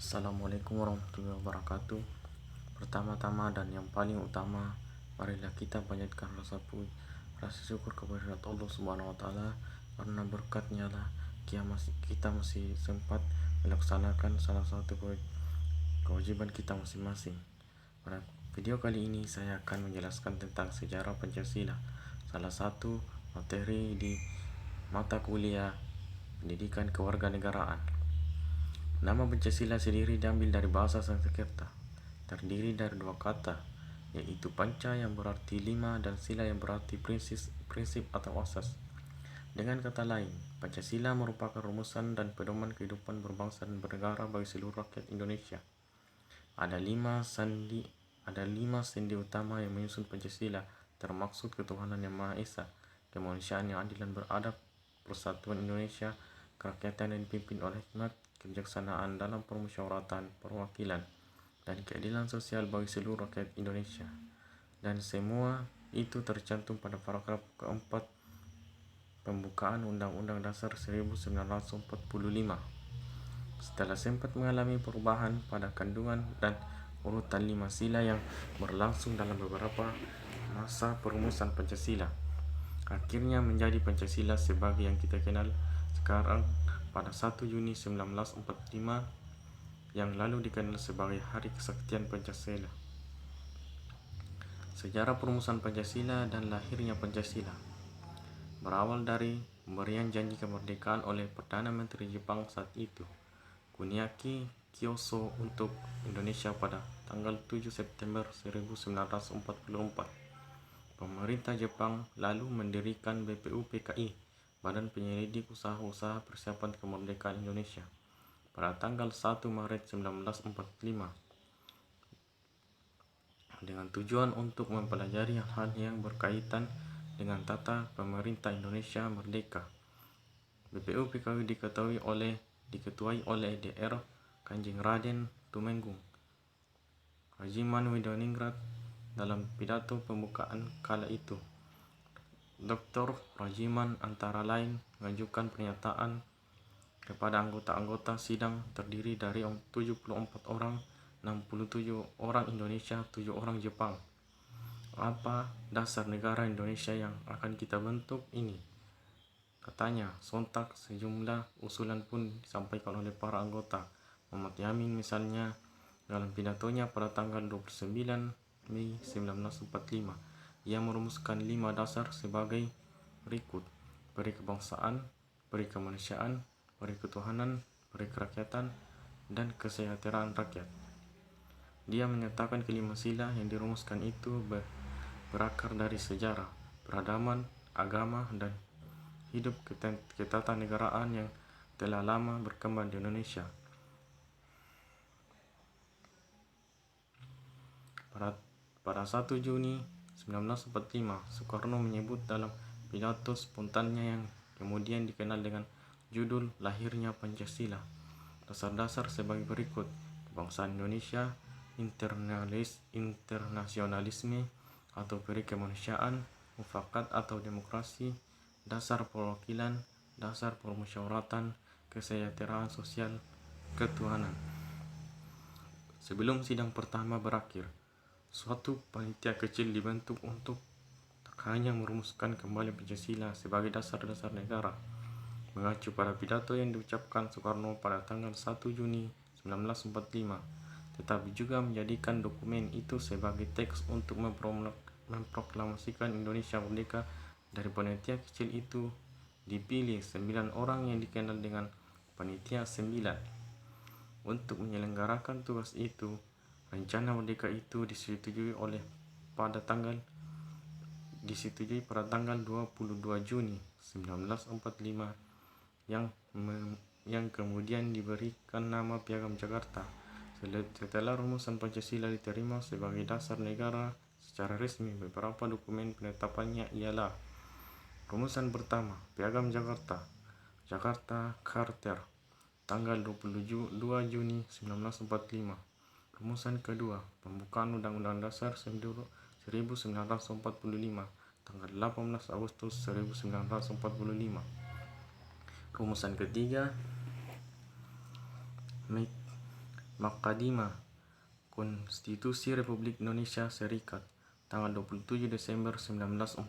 Assalamualaikum warahmatullahi wabarakatuh. Pertama-tama dan yang paling utama, marilah kita panjatkan rasa syukur kepada Allah Subhanahu wa taala, karena berkatnya lah kita masih sempat melaksanakan salah satu kewajiban kita masing-masing. Pada video kali ini saya akan menjelaskan tentang sejarah Pancasila, salah satu materi di mata kuliah pendidikan kewarganegaraan. Nama Pancasila sendiri diambil dari bahasa Sanskerta, terdiri dari dua kata, yaitu panca yang berarti lima dan sila yang berarti prinsip atau asas. Dengan kata lain, Pancasila merupakan rumusan dan pedoman kehidupan berbangsa dan bernegara bagi seluruh rakyat Indonesia. Ada lima sendi utama yang menyusun Pancasila, termaksud ketuhanan yang Maha Esa, kemanusiaan yang adil dan beradab, persatuan Indonesia, kerakyatan yang dipimpin oleh hikmat, kebijaksanaan dalam permusyawaratan perwakilan, dan keadilan sosial bagi seluruh rakyat Indonesia. Dan semua itu tercantum pada paragraf keempat pembukaan Undang-Undang Dasar 1945. Setelah sempat mengalami perubahan pada kandungan dan urutan 5 sila yang berlangsung dalam beberapa masa perumusan Pancasila, akhirnya menjadi Pancasila sebagai yang kita kenal sekarang pada 1 Juni 1945, yang lalu dikenal sebagai Hari Kesaktian Pancasila. Sejarah perumusan Pancasila dan lahirnya Pancasila berawal dari pemberian janji kemerdekaan oleh Perdana Menteri Jepang saat itu, Kuniaki Kyoso, untuk Indonesia pada tanggal 7 September 1944. Pemerintah Jepang lalu mendirikan BPUPKI, Badan Penyelidik Usaha-Usaha Persiapan Kemerdekaan Indonesia, pada tanggal 1 Maret 1945, dengan tujuan untuk mempelajari hal yang berkaitan dengan tata pemerintah Indonesia merdeka. BPUPKI diketuai oleh Dr. Kanjeng Raden Tumenggung, Rajiman Widodiningrat. Dalam pidato pembukaan kala itu, Dr. Rajiman antara lain mengajukan pernyataan kepada anggota-anggota sidang terdiri dari 74 orang, 67 orang Indonesia, 7 orang Jepang. Apa dasar negara Indonesia yang akan kita bentuk ini? Katanya. Sontak sejumlah usulan pun disampaikan oleh para anggota. Muhammad Yamin misalnya, dalam pidatonya pada tanggal 29 Mei 1945, ia merumuskan 5 dasar sebagai berikut: peri kebangsaan, peri kemanusiaan, peri ketuhanan, peri kerakyatan, dan kesejahteraan rakyat. Dia menyatakan kelima sila yang dirumuskan itu berakar dari sejarah, peradaban, agama, dan hidup ketatanegaraan yang telah lama berkembang di Indonesia. Pada 1 Juni 1945, Soekarno menyebut dalam pidato spontannya yang kemudian dikenal dengan judul Lahirnya Pancasila, dasar-dasar sebagai berikut: kebangsaan Indonesia, internasionalisme atau peri kemanusiaan, mufakat atau demokrasi, dasar perwakilan, dasar permusyawaratan, kesejahteraan sosial, ketuhanan. Sebelum sidang pertama berakhir, suatu panitia kecil dibentuk untuk tak hanya merumuskan kembali Pancasila sebagai dasar-dasar negara, mengacu pada pidato yang diucapkan Soekarno pada tanggal 1 Juni 1945, tetapi juga menjadikan dokumen itu sebagai teks untuk memproklamasikan Indonesia merdeka. Dari panitia kecil itu dipilih 9 orang yang dikenal dengan Panitia 9 untuk menyelenggarakan tugas itu. Rencana merdeka itu disetujui pada tanggal 22 Juni 1945, yang kemudian diberikan nama Piagam Jakarta. Setelah rumusan Pancasila diterima sebagai dasar negara secara resmi, beberapa dokumen penetapannya ialah: rumusan pertama, Piagam Jakarta, Jakarta Charter, tanggal 22 Juni 1945. Rumusan kedua, pembukaan Undang-Undang Dasar 1945, tanggal 18 Agustus 1945. Rumusan ketiga, Makadimah Konstitusi Republik Indonesia Serikat tanggal 27 Desember 1945.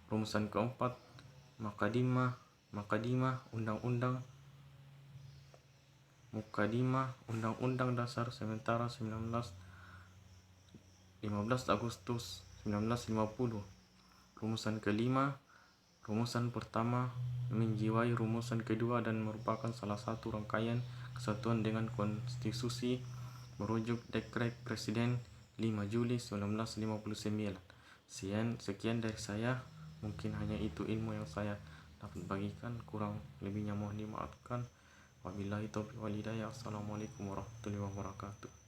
Rumusan keempat, Mukadimah Undang-Undang Dasar sementara 15 Agustus 1950. Rumusan kelima, rumusan pertama menjiwai rumusan kedua dan merupakan salah satu rangkaian kesatuan dengan konstitusi merujuk Dekret Presiden 5 Juli 1959. Sekian dari saya. Mungkin hanya itu ilmu yang saya dapat bagikan, kurang lebihnya mohon dimaafkan. Wabillahi taufiq wal hidayah. Assalamualaikum warahmatullahi wabarakatuh.